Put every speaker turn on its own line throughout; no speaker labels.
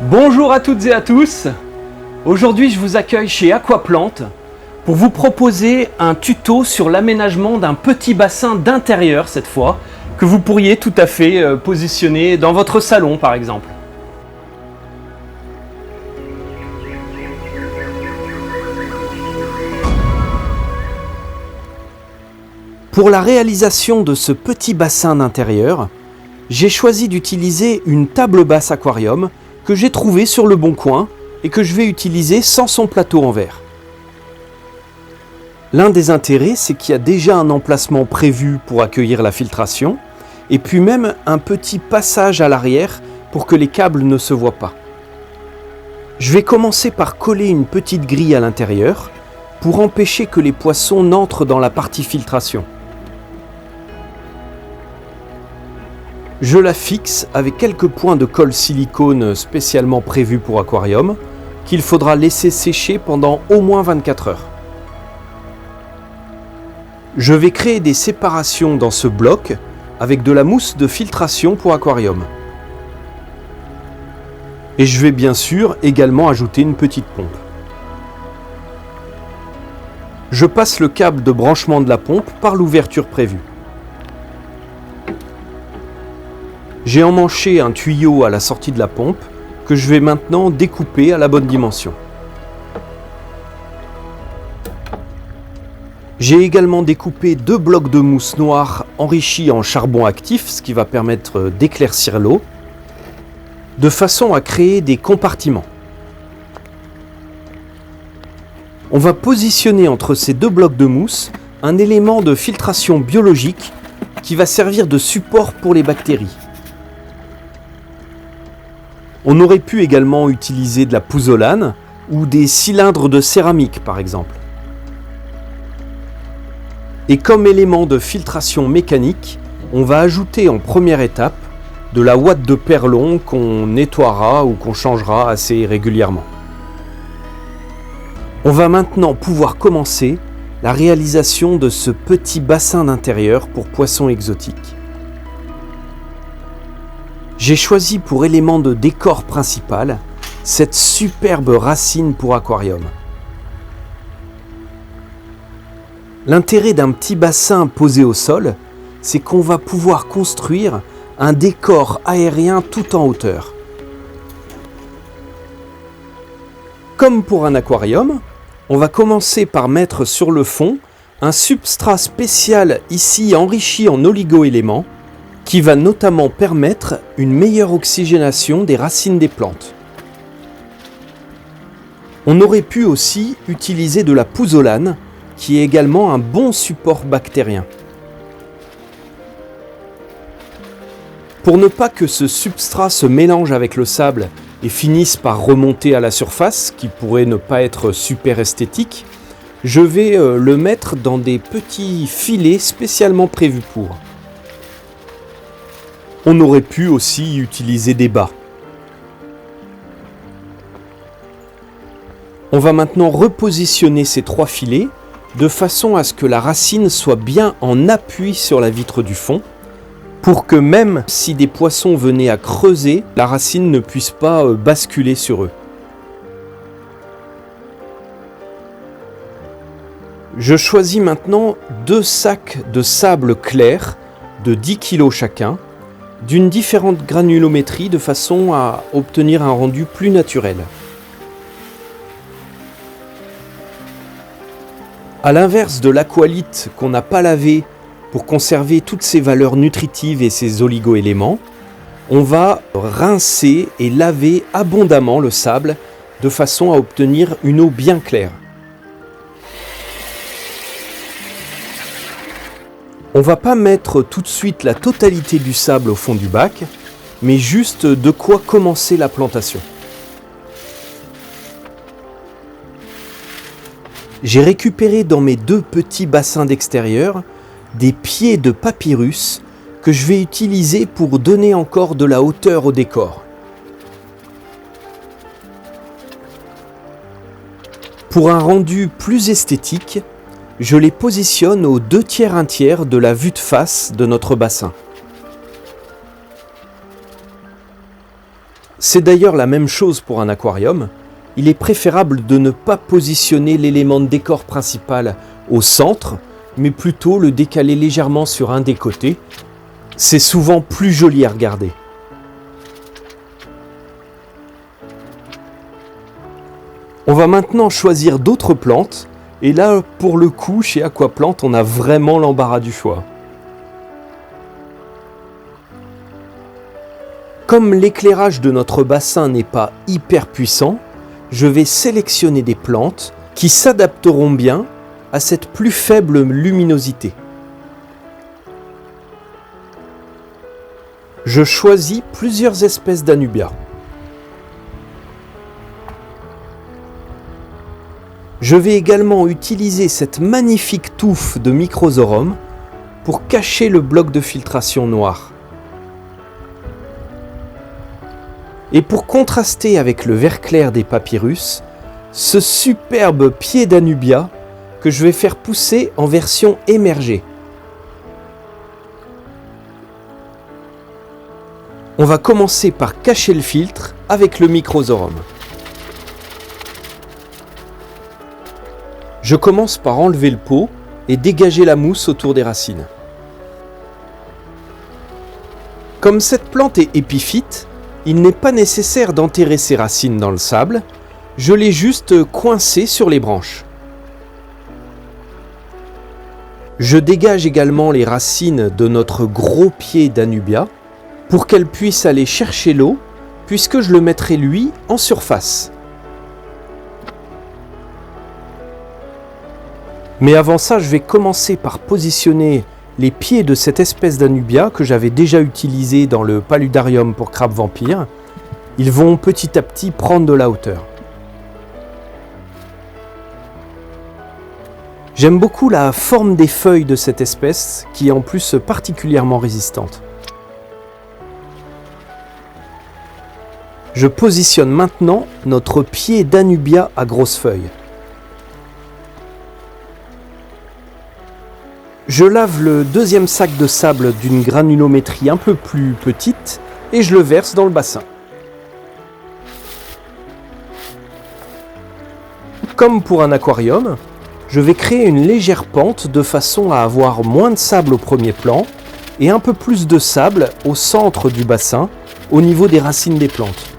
Bonjour à toutes et à tous. Aujourd'hui, je vous accueille chez Aquaplante pour vous proposer un tuto sur l'aménagement d'un petit bassin d'intérieur cette fois, que vous pourriez tout à fait positionner dans votre salon par exemple. Pour la réalisation de ce petit bassin d'intérieur, j'ai choisi d'utiliser une table basse aquarium que j'ai trouvée sur le Bon Coin et que je vais utiliser sans son plateau en verre. L'un des intérêts, c'est qu'il y a déjà un emplacement prévu pour accueillir la filtration et puis même un petit passage à l'arrière pour que les câbles ne se voient pas. Je vais commencer par coller une petite grille à l'intérieur pour empêcher que les poissons n'entrent dans la partie filtration. Je la fixe avec quelques points de colle silicone spécialement prévus pour aquarium qu'il faudra laisser sécher pendant au moins 24 heures. Je vais créer des séparations dans ce bloc avec de la mousse de filtration pour aquarium. Et je vais bien sûr également ajouter une petite pompe. Je passe le câble de branchement de la pompe par l'ouverture prévue. J'ai emmanché un tuyau à la sortie de la pompe que je vais maintenant découper à la bonne dimension. J'ai également découpé 2 blocs de mousse noire enrichis en charbon actif, ce qui va permettre d'éclaircir l'eau, de façon à créer des compartiments. On va positionner entre ces 2 blocs de mousse un élément de filtration biologique qui va servir de support pour les bactéries. On aurait pu également utiliser de la pouzzolane ou des cylindres de céramique par exemple. Et comme élément de filtration mécanique, on va ajouter en première étape de la ouate de perlon qu'on nettoiera ou qu'on changera assez régulièrement. On va maintenant pouvoir commencer la réalisation de ce petit bassin d'intérieur pour poissons exotiques. J'ai choisi pour élément de décor principal cette superbe racine pour aquarium. L'intérêt d'un petit bassin posé au sol, c'est qu'on va pouvoir construire un décor aérien tout en hauteur. Comme pour un aquarium, on va commencer par mettre sur le fond un substrat spécial ici enrichi en oligo-éléments qui va notamment permettre une meilleure oxygénation des racines des plantes. On aurait pu aussi utiliser de la pouzzolane, qui est également un bon support bactérien. Pour ne pas que ce substrat se mélange avec le sable et finisse par remonter à la surface, qui pourrait ne pas être super esthétique, je vais le mettre dans des petits filets spécialement prévus pour. On aurait pu aussi utiliser des bas. On va maintenant repositionner ces 3 filets de façon à ce que la racine soit bien en appui sur la vitre du fond pour que même si des poissons venaient à creuser, la racine ne puisse pas basculer sur eux. Je choisis maintenant 2 sacs de sable clair de 10 kg chacun, d'une différente granulométrie de façon à obtenir un rendu plus naturel. A l'inverse de l'aqualite qu'on n'a pas lavé pour conserver toutes ses valeurs nutritives et ses oligo-éléments, on va rincer et laver abondamment le sable de façon à obtenir une eau bien claire. On ne va pas mettre tout de suite la totalité du sable au fond du bac, mais juste de quoi commencer la plantation. J'ai récupéré dans mes 2 petits bassins d'extérieur des pieds de papyrus que je vais utiliser pour donner encore de la hauteur au décor. Pour un rendu plus esthétique, je les positionne aux 2/3 1/3 de la vue de face de notre bassin. C'est d'ailleurs la même chose pour un aquarium. Il est préférable de ne pas positionner l'élément de décor principal au centre, mais plutôt le décaler légèrement sur un des côtés. C'est souvent plus joli à regarder. On va maintenant choisir d'autres plantes, et là, pour le coup, chez Aquaplante, on a vraiment l'embarras du choix. Comme l'éclairage de notre bassin n'est pas hyper puissant, je vais sélectionner des plantes qui s'adapteront bien à cette plus faible luminosité. Je choisis plusieurs espèces d'Anubia. Je vais également utiliser cette magnifique touffe de Microsorum pour cacher le bloc de filtration noir. Et pour contraster avec le vert clair des papyrus, ce superbe pied d'Anubia que je vais faire pousser en version émergée. On va commencer par cacher le filtre avec le Microsorum. Je commence par enlever le pot et dégager la mousse autour des racines. Comme cette plante est épiphyte, il n'est pas nécessaire d'enterrer ses racines dans le sable, je l'ai juste coincée sur les branches. Je dégage également les racines de notre gros pied d'Anubia pour qu'elle puisse aller chercher l'eau, puisque je le mettrai lui en surface. Mais avant ça, je vais commencer par positionner les pieds de cette espèce d'Anubia que j'avais déjà utilisé dans le paludarium pour crabes vampires. Ils vont petit à petit prendre de la hauteur. J'aime beaucoup la forme des feuilles de cette espèce qui est en plus particulièrement résistante. Je positionne maintenant notre pied d'Anubia à grosses feuilles. Je lave le deuxième sac de sable d'une granulométrie un peu plus petite et je le verse dans le bassin. Comme pour un aquarium, je vais créer une légère pente de façon à avoir moins de sable au premier plan et un peu plus de sable au centre du bassin, au niveau des racines des plantes.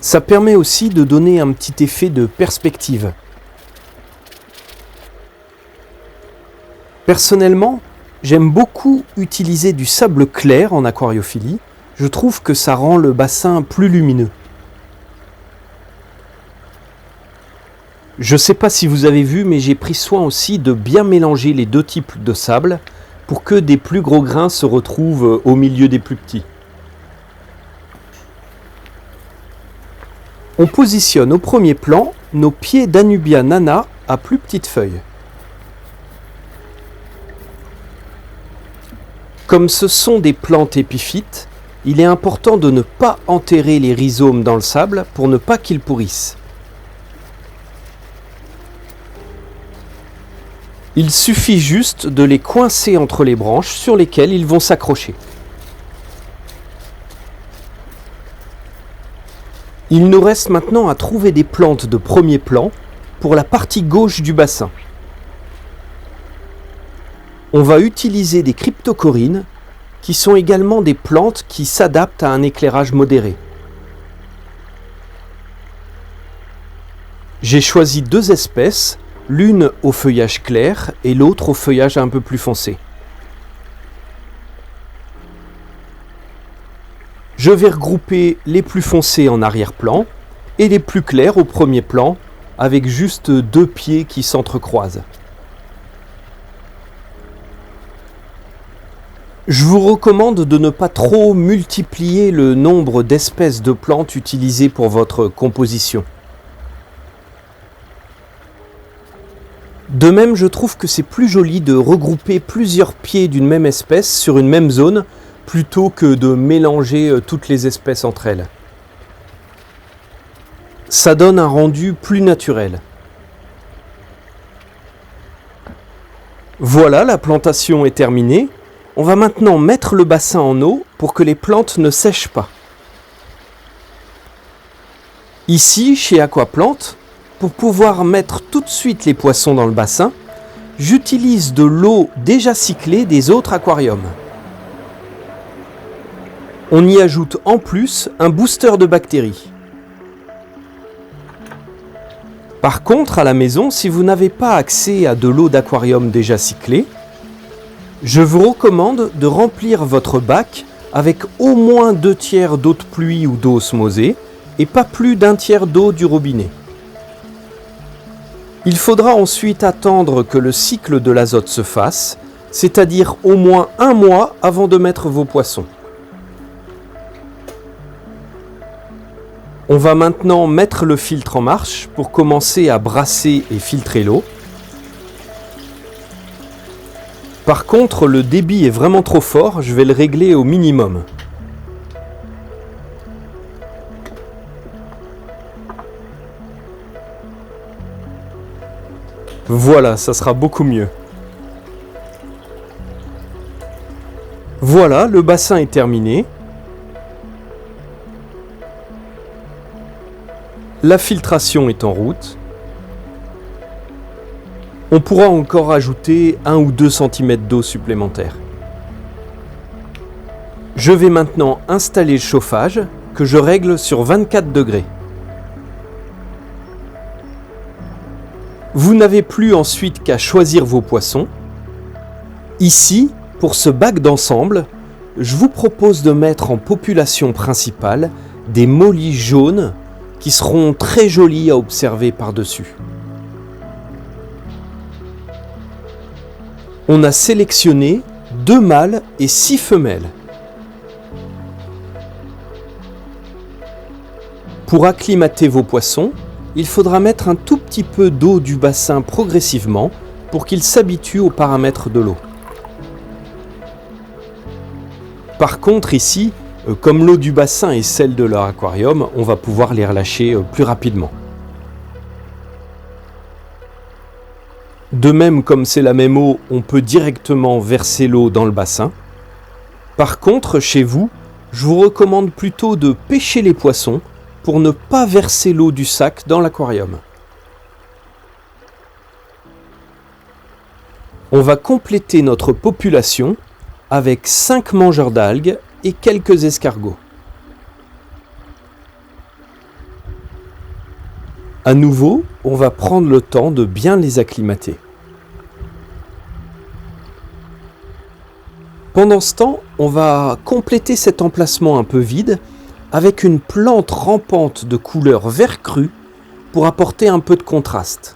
Ça permet aussi de donner un petit effet de perspective. Personnellement, j'aime beaucoup utiliser du sable clair en aquariophilie. Je trouve que ça rend le bassin plus lumineux. Je ne sais pas si vous avez vu, mais j'ai pris soin aussi de bien mélanger les deux types de sable pour que des plus gros grains se retrouvent au milieu des plus petits. On positionne au premier plan nos pieds d'Anubia nana à plus petites feuilles. Comme ce sont des plantes épiphytes, il est important de ne pas enterrer les rhizomes dans le sable pour ne pas qu'ils pourrissent. Il suffit juste de les coincer entre les branches sur lesquelles ils vont s'accrocher. Il nous reste maintenant à trouver des plantes de premier plan pour la partie gauche du bassin. On va utiliser des cryptocorines qui sont également des plantes qui s'adaptent à un éclairage modéré. J'ai choisi deux espèces, l'une au feuillage clair et l'autre au feuillage un peu plus foncé. Je vais regrouper les plus foncés en arrière-plan et les plus clairs au premier plan avec juste deux pieds qui s'entrecroisent. Je vous recommande de ne pas trop multiplier le nombre d'espèces de plantes utilisées pour votre composition. De même, je trouve que c'est plus joli de regrouper plusieurs pieds d'une même espèce sur une même zone plutôt que de mélanger toutes les espèces entre elles. Ça donne un rendu plus naturel. Voilà, la plantation est terminée. On va maintenant mettre le bassin en eau pour que les plantes ne sèchent pas. Ici, chez Aquaplante, pour pouvoir mettre tout de suite les poissons dans le bassin, j'utilise de l'eau déjà cyclée des autres aquariums. On y ajoute en plus un booster de bactéries. Par contre, à la maison, si vous n'avez pas accès à de l'eau d'aquarium déjà cyclée, je vous recommande de remplir votre bac avec au moins 2/3 d'eau de pluie ou d'eau osmosée et pas plus d'1/3 d'eau du robinet. Il faudra ensuite attendre que le cycle de l'azote se fasse, c'est-à-dire au moins 1 mois avant de mettre vos poissons. On va maintenant mettre le filtre en marche pour commencer à brasser et filtrer l'eau. Par contre, le débit est vraiment trop fort, je vais le régler au minimum. Voilà, ça sera beaucoup mieux. Voilà, le bassin est terminé. La filtration est en route. On pourra encore ajouter 1 ou 2 cm d'eau supplémentaire. Je vais maintenant installer le chauffage que je règle sur 24 degrés. Vous n'avez plus ensuite qu'à choisir vos poissons. Ici, pour ce bac d'ensemble, je vous propose de mettre en population principale des mollies jaunes qui seront très jolies à observer par-dessus. On a sélectionné 2 mâles et 6 femelles. Pour acclimater vos poissons, il faudra mettre un tout petit peu d'eau du bassin progressivement pour qu'ils s'habituent aux paramètres de l'eau. Par contre ici, comme l'eau du bassin est celle de leur aquarium, on va pouvoir les relâcher plus rapidement. De même, comme c'est la même eau, on peut directement verser l'eau dans le bassin. Par contre, chez vous, je vous recommande plutôt de pêcher les poissons pour ne pas verser l'eau du sac dans l'aquarium. On va compléter notre population avec 5 mangeurs d'algues et quelques escargots. À nouveau, on va prendre le temps de bien les acclimater. Pendant ce temps, on va compléter cet emplacement un peu vide avec une plante rampante de couleur vert cru pour apporter un peu de contraste.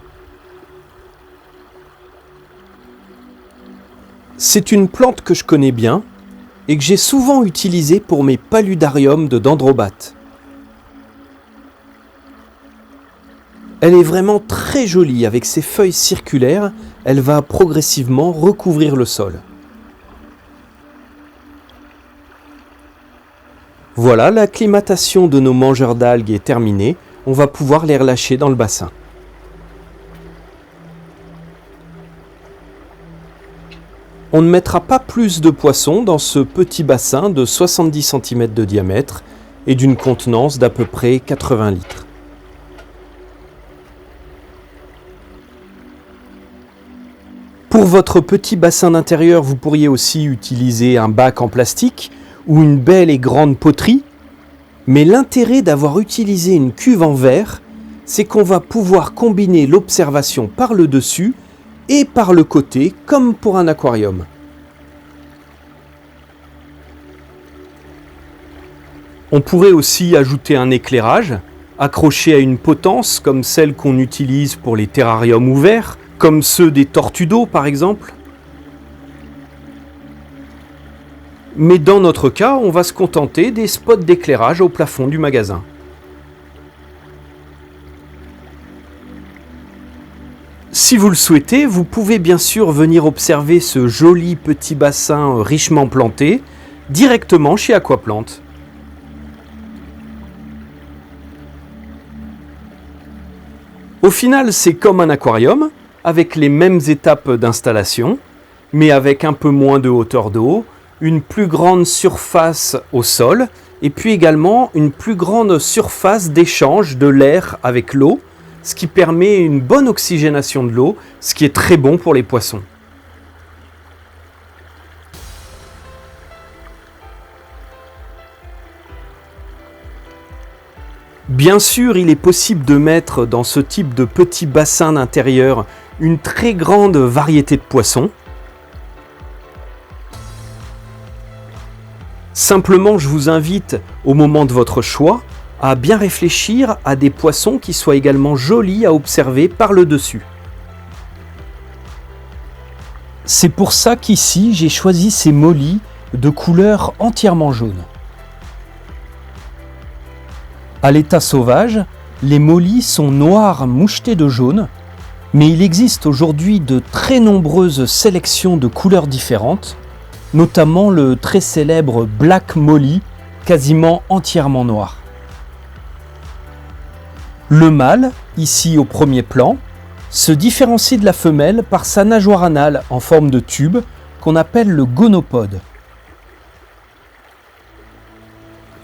C'est une plante que je connais bien et que j'ai souvent utilisée pour mes paludariums de dendrobates. Elle est vraiment très jolie avec ses feuilles circulaires, elle va progressivement recouvrir le sol. Voilà, l'acclimatation de nos mangeurs d'algues est terminée, on va pouvoir les relâcher dans le bassin. On ne mettra pas plus de poissons dans ce petit bassin de 70 cm de diamètre et d'une contenance d'à peu près 80 litres. Pour votre petit bassin d'intérieur, vous pourriez aussi utiliser un bac en plastique ou une belle et grande poterie. Mais l'intérêt d'avoir utilisé une cuve en verre, c'est qu'on va pouvoir combiner l'observation par le dessus et par le côté, comme pour un aquarium. On pourrait aussi ajouter un éclairage, accroché à une potence comme celle qu'on utilise pour les terrariums ouverts, comme ceux des tortues d'eau par exemple. Mais dans notre cas, on va se contenter des spots d'éclairage au plafond du magasin. Si vous le souhaitez, vous pouvez bien sûr venir observer ce joli petit bassin richement planté directement chez Aquaplante. Au final, c'est comme un aquarium, avec les mêmes étapes d'installation, mais avec un peu moins de hauteur d'eau, une plus grande surface au sol, et puis également une plus grande surface d'échange de l'air avec l'eau, ce qui permet une bonne oxygénation de l'eau, ce qui est très bon pour les poissons. Bien sûr, il est possible de mettre dans ce type de petit bassin d'intérieur une très grande variété de poissons. Simplement, je vous invite, au moment de votre choix, à bien réfléchir à des poissons qui soient également jolis à observer par le dessus. C'est pour ça qu'ici, j'ai choisi ces mollies de couleur entièrement jaune. À l'état sauvage, les mollies sont noires mouchetées de jaune, mais il existe aujourd'hui de très nombreuses sélections de couleurs différentes, notamment le très célèbre Black Molly, quasiment entièrement noir. Le mâle, ici au premier plan, se différencie de la femelle par sa nageoire anale en forme de tube qu'on appelle le gonopode.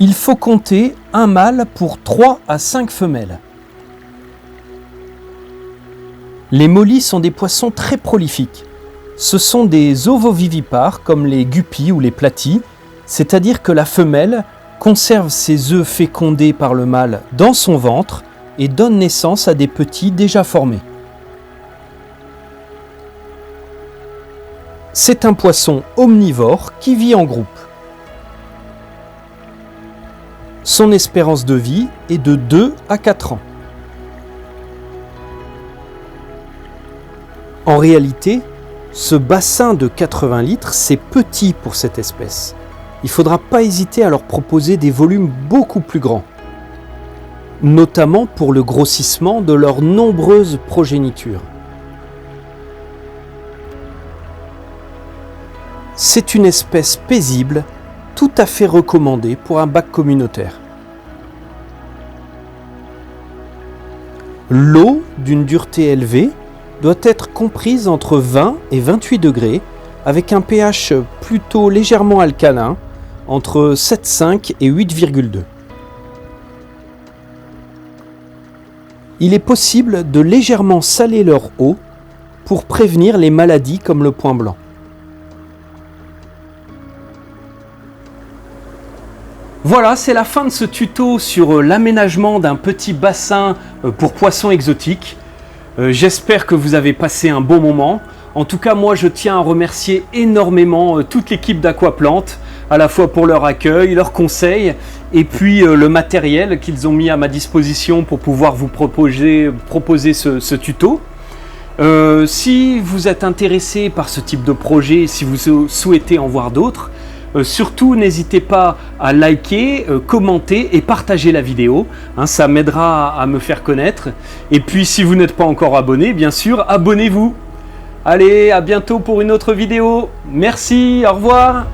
Il faut compter un mâle pour 3 à 5 femelles. Les mollies sont des poissons très prolifiques. Ce sont des ovovivipares comme les guppies ou les platies, c'est-à-dire que la femelle conserve ses œufs fécondés par le mâle dans son ventre et donne naissance à des petits déjà formés. C'est un poisson omnivore qui vit en groupe. Son espérance de vie est de 2 à 4 ans. En réalité, ce bassin de 80 litres, c'est petit pour cette espèce. Il ne faudra pas hésiter à leur proposer des volumes beaucoup plus grands, notamment pour le grossissement de leurs nombreuses progénitures. C'est une espèce paisible, tout à fait recommandée pour un bac communautaire. L'eau d'une dureté élevée doit être comprise entre 20 et 28 degrés avec un pH plutôt légèrement alcalin entre 7,5 et 8,2. Il est possible de légèrement saler leur eau pour prévenir les maladies comme le point blanc. Voilà, c'est la fin de ce tuto sur l'aménagement d'un petit bassin pour poissons exotiques. J'espère que vous avez passé un bon moment. En tout cas, moi, je tiens à remercier énormément toute l'équipe d'Aqua-Plante, à la fois pour leur accueil, leurs conseils, et puis le matériel qu'ils ont mis à ma disposition pour pouvoir vous proposer ce tuto. Si vous êtes intéressé par ce type de projet, si vous souhaitez en voir d'autres, surtout n'hésitez pas à liker, commenter et partager la vidéo, ça m'aidera à me faire connaître. Et puis si vous n'êtes pas encore abonné, bien sûr, abonnez-vous. Allez, à bientôt pour une autre vidéo. Merci, au revoir.